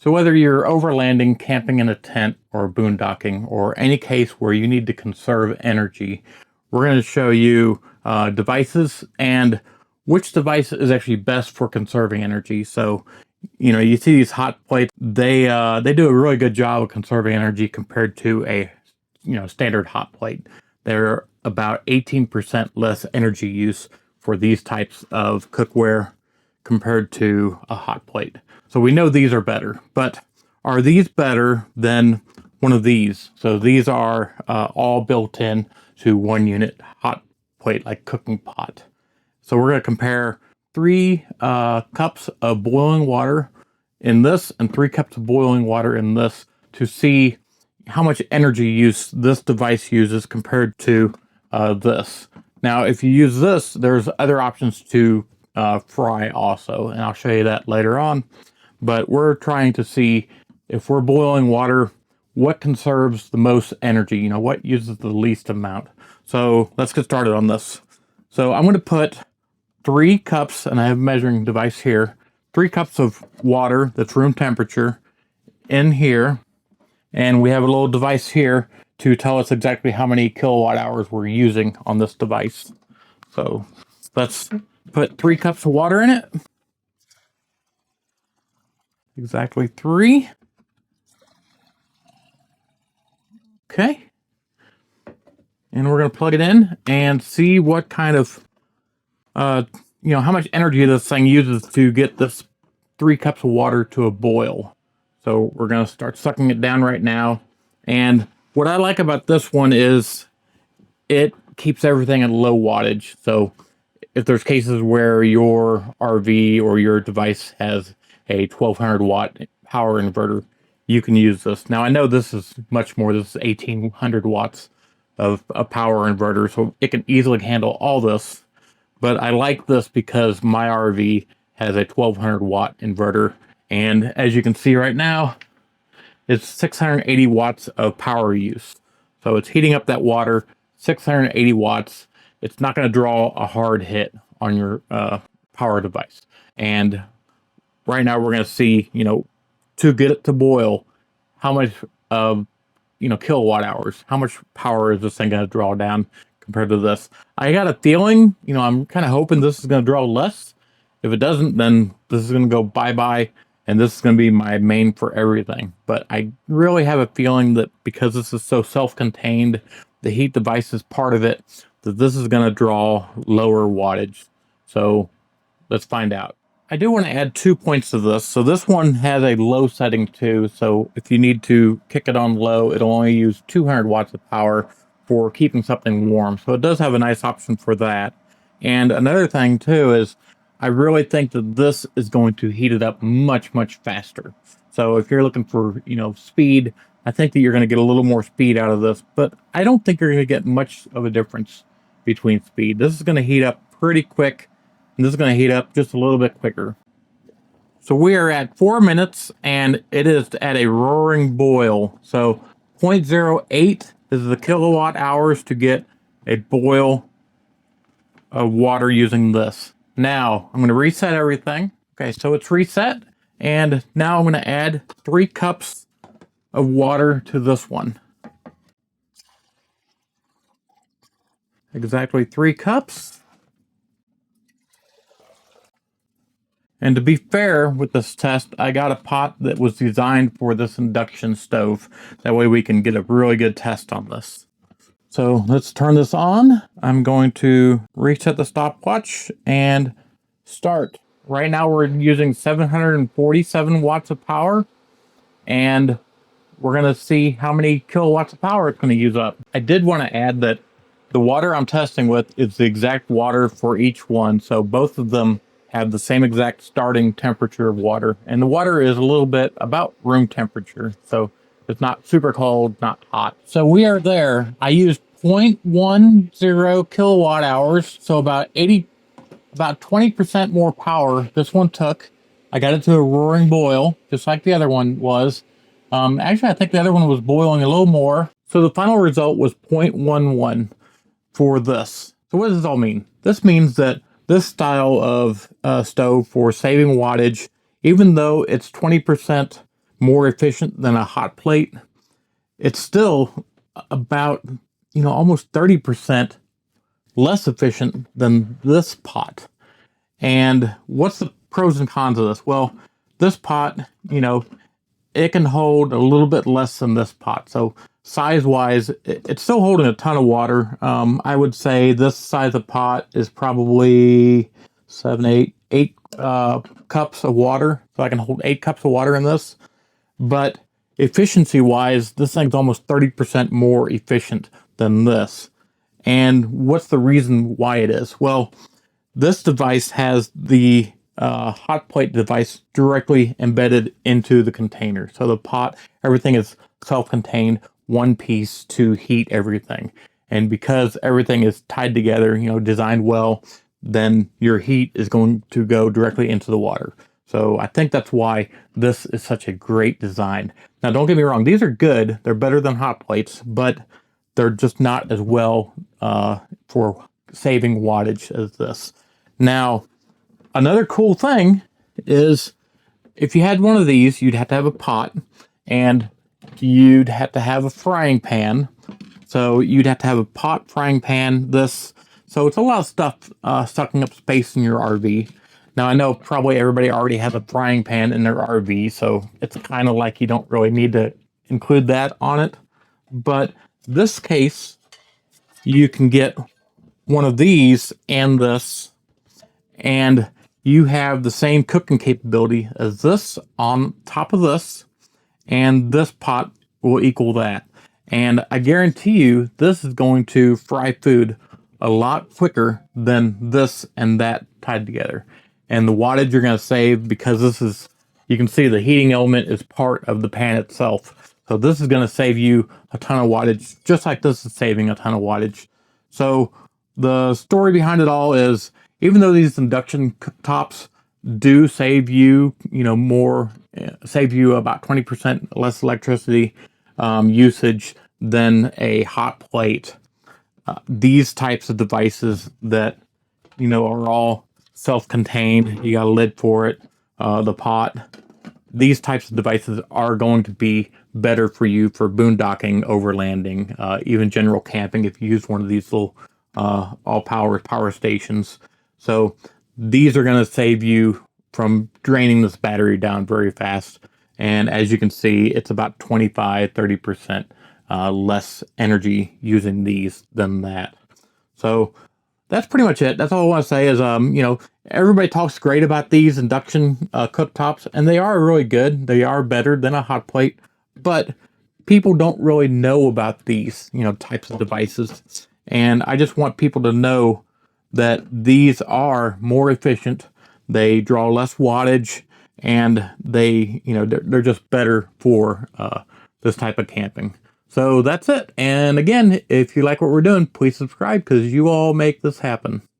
So whether you're overlanding, camping in a tent, or boondocking, or any case where you need to conserve energy, we're going to show you devices and which device is actually best for conserving energy. So, you see these hot plates, they do a really good job of conserving energy compared to a standard hot plate. They're about 18% less energy use for these types of cookware compared to a hot plate. So we know these are better, but are these better than one of these? So these are all built in to 1 unit hot plate, like cooking pot. So we're going to compare 3 cups of boiling water in this and 3 cups of boiling water in this to see how much energy use this device uses compared to this. Now, if you use this, there's other options to fry also, and I'll show you that later on. But we're trying to see if we're boiling water, what conserves the most energy, what uses the least amount. So let's get started on this. So I'm going to put 3 cups, and I have a measuring device here, 3 cups of water that's room temperature in here. And we have a little device here to tell us exactly how many kilowatt hours we're using on this device. So let's put 3 cups of water in it. Exactly 3. Okay. And we're going to plug it in and see what kind of, how much energy this thing uses to get this 3 cups of water to a boil. So we're going to start sucking it down right now. And what I like about this one is it keeps everything at low wattage. So if there's cases where your RV or your device has a 1200 watt power inverter, you can use this. Now I know this is much more. This is 1800 watts of a power inverter, so it can easily handle all this. But I like this because my RV has a 1200 watt inverter. And as you can see right now, it's 680 watts of power use. So it's heating up that water, 680 watts. It's not going to draw a hard hit on your power device. And right now we're going to see, to get it to boil, how much kilowatt hours, how much power is this thing going to draw down compared to this. I got a feeling, I'm kind of hoping this is going to draw less. If it doesn't, then this is going to go bye-bye, and this is going to be my main for everything. But I really have a feeling that because this is so self-contained, the heat device is part of it, that this is going to draw lower wattage. So let's find out. I do want to add 2 points to this. So this one has a low setting too. So if you need to kick it on low, it'll only use 200 watts of power for keeping something warm. So it does have a nice option for that. And another thing too is I really think that this is going to heat it up much, much faster. So if you're looking for, speed, I think that you're going to get a little more speed out of this, but I don't think you're going to get much of a difference between speed. This is going to heat up pretty quick, and this is going to heat up just a little bit quicker. So we are at 4 minutes, and it is at a roaring boil. So 0.08 is the kilowatt hours to get a boil of water using this. Now I'm going to reset everything. Okay, so it's reset, and now I'm going to add 3 cups of water to this one. Exactly 3 cups. And to be fair with this test, I got a pot that was designed for this induction stove. That way we can get a really good test on this. So let's turn this on. I'm going to reset the stopwatch and start. Right now we're using 747 watts of power, and we're going to see how many kilowatts of power it's going to use up. I did want to add that the water I'm testing with is the exact water for each one. So both of them have the same exact starting temperature of water. And the water is a little bit about room temperature. So it's not super cold, not hot. So we are there. I used 0.10 kilowatt hours. So about 20% more power this one took. I got it to a roaring boil, just like the other one was. Actually, I think the other one was boiling a little more. So the final result was 0.11 for this. So what does this all mean? This means that this style of stove for saving wattage, even though it's 20% more efficient than a hot plate, it's still about, almost 30% less efficient than this pot. And what's the pros and cons of this? Well, this pot, it can hold a little bit less than this pot. So size-wise, it's still holding a ton of water. I would say this size of pot is probably 8 cups of water. So I can hold 8 cups of water in this. But efficiency-wise, this thing's almost 30% more efficient than this. And what's the reason why it is? Well, this device has the hot plate device directly embedded into the container. So the pot, everything is self-contained, one piece to heat everything. And because everything is tied together, designed well, then your heat is going to go directly into the water. So I think that's why this is such a great design. Now, don't get me wrong, these are good. They're better than hot plates, but they're just not as well for saving wattage as this. Now, another cool thing is if you had one of these, you'd have to have a pot and you'd have to have a frying pan. So you'd have to have a pot, frying pan, this. So it's a lot of stuff sucking up space in your RV. Now, I know probably everybody already has a frying pan in their RV, so it's kind of like you don't really need to include that on it. But this case, you can get one of these and this, and you have the same cooking capability as this on top of this, and this pot will equal that. And I guarantee you, this is going to fry food a lot quicker than this and that tied together. And the wattage you're going to save, because this is, you can see the heating element is part of the pan itself. So this is going to save you a ton of wattage, just like this is saving a ton of wattage. So the story behind it all is, even though these induction cooktops do save you, save you about 20% less electricity usage than a hot plate, these types of devices that, are all self-contained, you got a lid for it, the pot, these types of devices are going to be better for you for boondocking, overlanding, even general camping if you use one of these little power stations. So these are going to save you from draining this battery down very fast. And as you can see, it's about 25-30% less energy using these than that. So that's pretty much it. That's all I want to say is, everybody talks great about these induction cooktops, and they are really good. They are better than a hot plate, but people don't really know about these, types of devices. And I just want people to know that these are more efficient. They draw less wattage, and they, they're just better for this type of camping. So that's it. And again, if you like what we're doing, please subscribe, because you all make this happen.